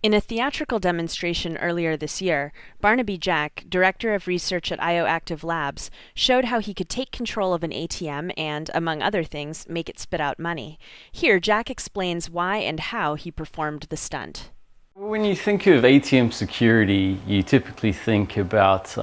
In a theatrical demonstration earlier this year, Barnaby Jack, director of research at IOActive Labs, showed how he could take control of an ATM and, among other things, make it spit out money. Here, Jack explains why and how he performed the stunt. When you think of ATM security, you typically think about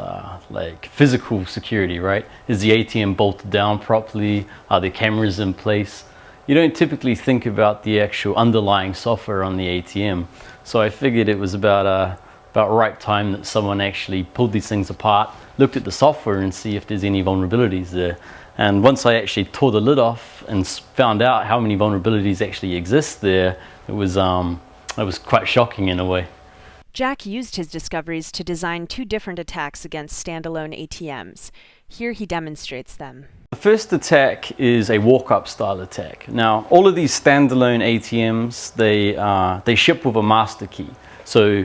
like physical security, right? Is the ATM bolted down properly? Are the cameras in place? You don't typically think about the actual underlying software on the ATM. So I figured it was about right time that someone actually pulled these things apart, looked at the software and see if there's any vulnerabilities there. And once I actually tore the lid off and found out how many vulnerabilities actually exist there, it was quite shocking in a way. Jack used his discoveries to design two different attacks against standalone ATMs. Here he demonstrates them. The first attack is a walk-up style attack. Now, all of these standalone ATMs, they ship with a master key. So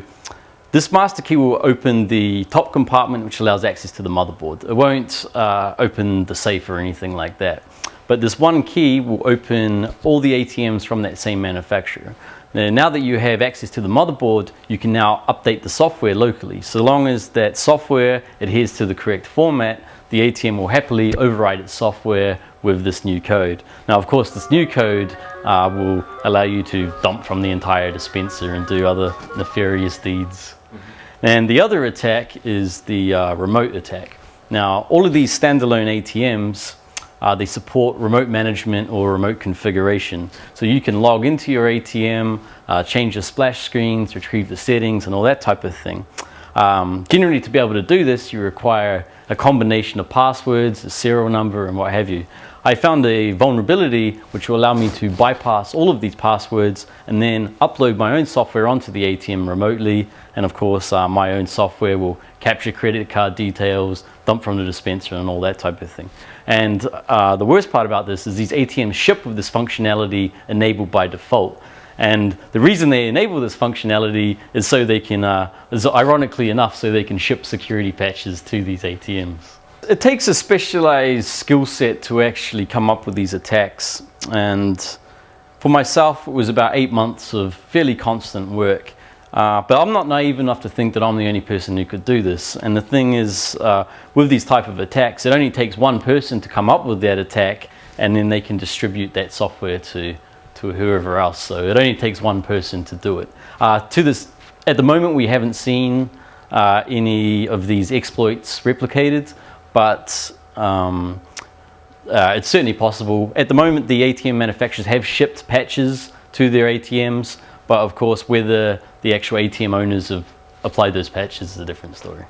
this master key will open the top compartment, which allows access to the motherboard. It won't open the safe or anything like that. But this one key will open all the ATMs from that same manufacturer. Now that you have access to the motherboard, you can now update the software locally. So long as that software adheres to the correct format, the ATM will happily override its software with this new code. Now, of course, this new code will allow you to dump from the entire dispenser and do other nefarious deeds. And the other attack is the remote attack. Now, all of these standalone ATMs, they support remote management or remote configuration. So you can log into your ATM, change the splash screens, retrieve the settings and all that type of thing. Generally, to be able to do this, you require a combination of passwords, a serial number and what have you. I found a vulnerability which will allow me to bypass all of these passwords and then upload my own software onto the ATM remotely. And of course, my own software will capture credit card details, dump from the dispenser and all that type of thing. And the worst part about this is these ATMs ship with this functionality enabled by default. And the reason they enable this functionality is so they can, is ironically enough, so they can ship security patches to these ATMs. It takes a specialized skill set to actually come up with these attacks. And for myself, it was about 8 months of fairly constant work. But I'm not naive enough to think that I'm the only person who could do this. And the thing is, with these type of attacks, it only takes one person to come up with that attack, and then they can distribute that software to whoever else. So it only takes one person to do it. At the moment, we haven't seen any of these exploits replicated, but it's certainly possible. At the moment, the ATM manufacturers have shipped patches to their ATMs, but of course, whether the actual ATM owners have applied those patches is a different story.